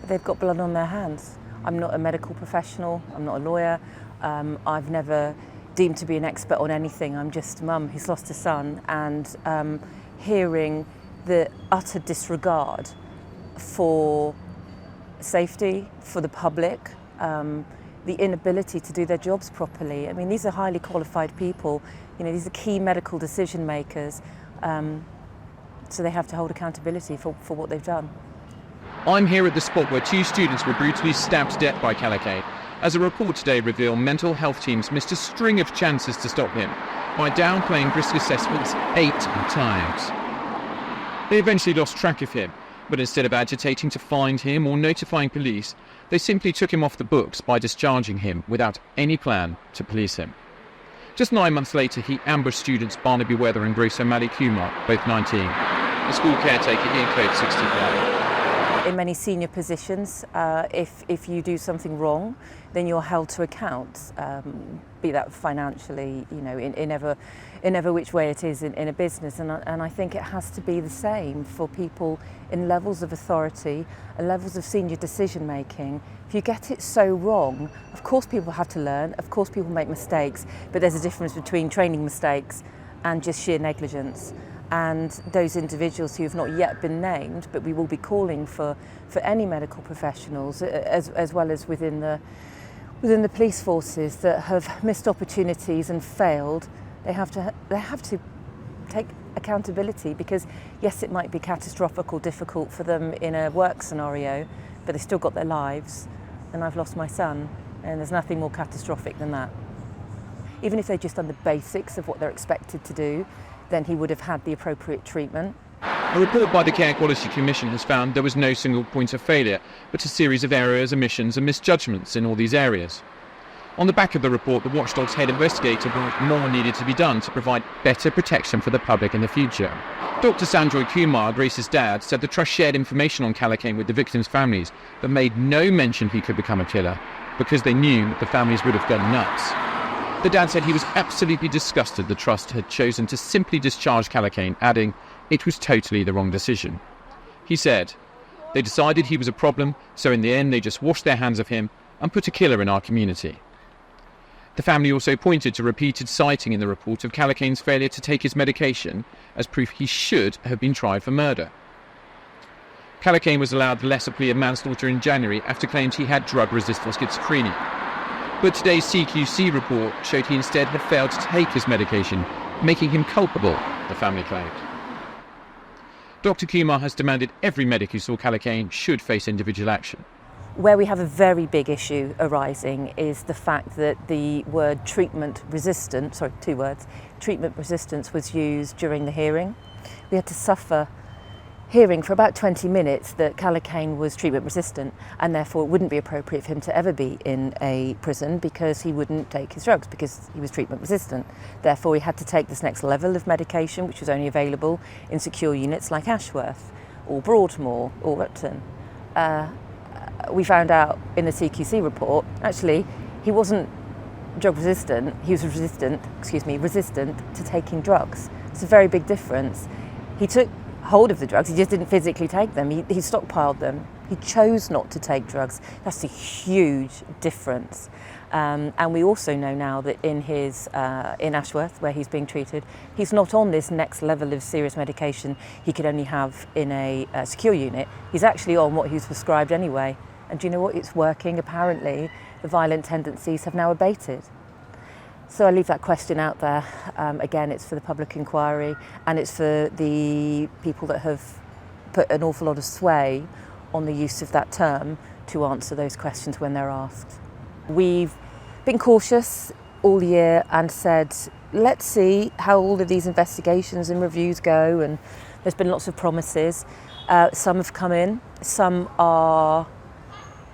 they've got blood on their hands. I'm not a medical professional, I'm not a lawyer, I've never deemed to be an expert on anything. I'm just a mum who's lost a son, and hearing the utter disregard for safety, for the public, the inability to do their jobs properly. I mean, these are highly qualified people, these are key medical decision makers, so they have to hold accountability for what they've done. I'm here at the spot where 2 students were brutally stabbed to death by Calocane, as a report today revealed mental health teams missed a string of chances to stop him by downplaying risk assessments 8 times. They eventually lost track of him, but instead of agitating to find him or notifying police, they simply took him off the books by discharging him without any plan to police him. Just 9 months later, he ambushed students Barnaby Webber and Valdo Calocane, both 19. A school caretaker here code 65. In many senior positions, if you do something wrong, then you're held to account, be that financially, in ever which way it is in a business. And I think it has to be the same for people in levels of authority and levels of senior decision making. If you get it so wrong, of course people have to learn, of course people make mistakes, but there's a difference between training mistakes and just sheer negligence. And those individuals who have not yet been named, but we will be calling for any medical professionals, as well as within the police forces that have missed opportunities and failed, they have to take accountability, because yes, it might be catastrophic or difficult for them in a work scenario, but they've still got their lives, and I've lost my son, and there's nothing more catastrophic than that. Even if they've just done the basics of what they're expected to do, then he would have had the appropriate treatment. A report by the Care Quality Commission has found there was no single point of failure, but a series of errors, omissions and misjudgments in all these areas. On the back of the report, the Watchdog's head investigator thought more needed to be done to provide better protection for the public in the future. Dr. Sanjoy Kumar, Grace's dad, said the trust shared information on Calocane with the victims' families, but made no mention he could become a killer, because they knew the families would have gone nuts. The dad said he was absolutely disgusted the trust had chosen to simply discharge Calocane, adding, it was totally the wrong decision. He said, they decided he was a problem, so in the end they just washed their hands of him and put a killer in our community. The family also pointed to repeated citing in the report of Calocane's failure to take his medication as proof he should have been tried for murder. Calocane was allowed the lesser plea of manslaughter in January after claims he had drug-resistant schizophrenia. But today's CQC report showed he instead had failed to take his medication, making him culpable, the family claimed. Dr. Kumar has demanded every medic who saw Calocane should face individual action. Where we have a very big issue arising is the fact that the word treatment resistance was used during the hearing. We had to suffer hearing for about 20 minutes that Calocane was treatment resistant, and therefore it wouldn't be appropriate for him to ever be in a prison because he wouldn't take his drugs because he was treatment resistant. Therefore he had to take this next level of medication, which was only available in secure units like Ashworth or Broadmoor or Upton. We found out in the CQC report, actually, he wasn't drug resistant, he was resistant to taking drugs. It's a very big difference. He took hold of the drugs, he just didn't physically take them, he stockpiled them. He chose not to take drugs. That's a huge difference. And we also know now that in Ashworth, where he's being treated, he's not on this next level of serious medication he could only have in a secure unit. He's actually on what he was prescribed anyway. And do you know what? It's working. Apparently, the violent tendencies have now abated. So I leave that question out there. Again, it's for the public inquiry, and it's for the people that have put an awful lot of sway on the use of that term to answer those questions when they're asked. We've been cautious all year and said, let's see how all of these investigations and reviews go, and there's been lots of promises. Some have come in, some are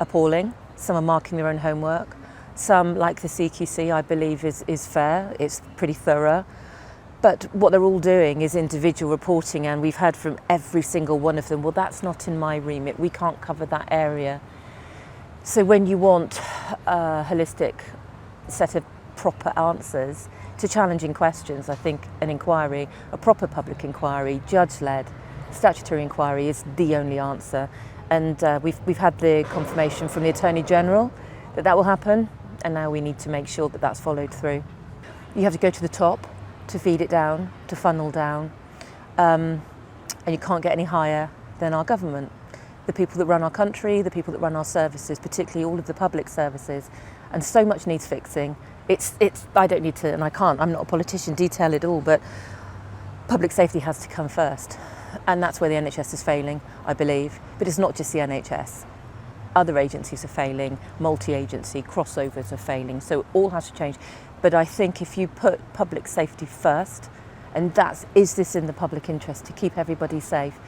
appalling, some are marking their own homework. Some, like the CQC, I believe is fair, it's pretty thorough. But what they're all doing is individual reporting, and we've heard from every single one of them, well, that's not in my remit, we can't cover that area. So when you want a holistic set of proper answers to challenging questions, I think an inquiry, a proper public inquiry, judge-led, statutory inquiry is the only answer. And we've had the confirmation from the Attorney General that will happen, and now we need to make sure that that's followed through. You have to go to the top to feed it down, to funnel down, and you can't get any higher than our government. The people that run our country, the people that run our services, particularly all of the public services, and so much needs fixing. I don't need to, and I can't, I'm not a politician, detail it all, but public safety has to come first. And that's where the NHS is failing, I believe. But it's not just the NHS. Other agencies are failing, multi-agency, crossovers are failing, so it all has to change. But I think if you put public safety first, and is this in the public interest to keep everybody safe,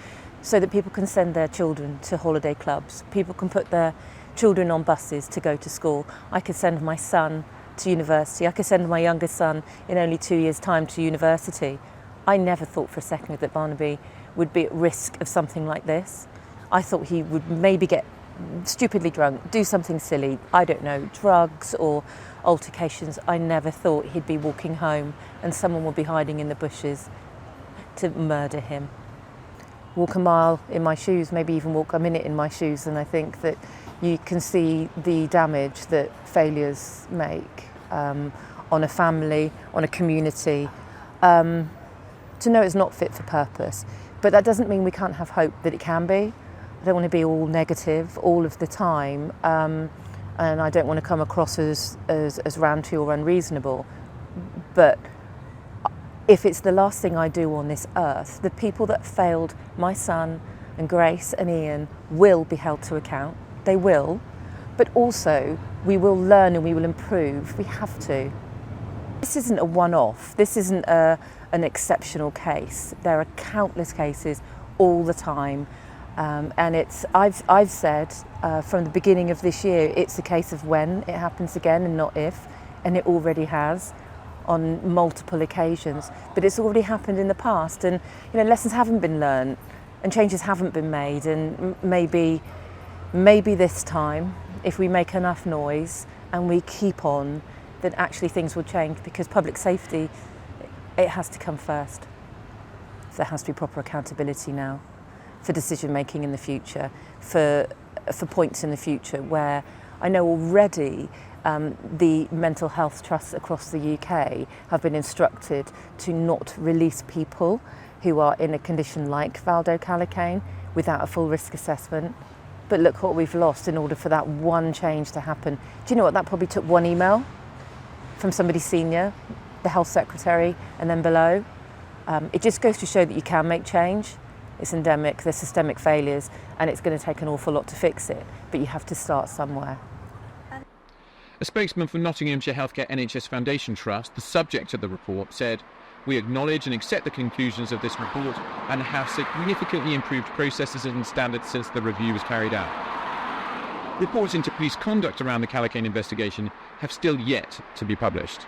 so that people can send their children to holiday clubs, people can put their children on buses to go to school. I could send my son to university, I could send my youngest son in only 2 years' time to university. I never thought for a second that Barnaby would be at risk of something like this. I thought he would maybe get stupidly drunk, do something silly, I don't know, drugs or altercations. I never thought he'd be walking home and someone would be hiding in the bushes to murder him. Walk a mile in my shoes, maybe even walk a minute in my shoes, and I think that you can see the damage that failures make on a family, on a community. To know it's not fit for purpose. But that doesn't mean we can't have hope that it can be. I don't want to be all negative all of the time, and I don't want to come across as ranty or unreasonable. But if it's the last thing I do on this earth, the people that failed my son and Grace and Ian will be held to account. They will. But also, we will learn and we will improve. We have to. This isn't a one-off. This isn't an exceptional case. There are countless cases all the time, and I've said from the beginning of this year, it's a case of when it happens again and not if, and it already has on multiple occasions. But it's already happened in the past, and lessons haven't been learned, and changes haven't been made, and maybe this time, if we make enough noise and we keep on, then actually things will change, because public safety, it has to come first. There has to be proper accountability now for decision making in the future, for points in the future where I know already the mental health trusts across the UK have been instructed to not release people who are in a condition like Valdo Calocane without a full risk assessment. But look what we've lost in order for that one change to happen. Do you know what? That probably took one email from somebody senior, the health secretary, and then below. It just goes to show that you can make change. It's endemic, there's systemic failures, and it's going to take an awful lot to fix it, but you have to start somewhere. A spokesman for Nottinghamshire Healthcare NHS Foundation Trust, the subject of the report, said, "We acknowledge and accept the conclusions of this report and have significantly improved processes and standards since the review was carried out. Reports into police conduct around the Calocane investigation have still yet to be published."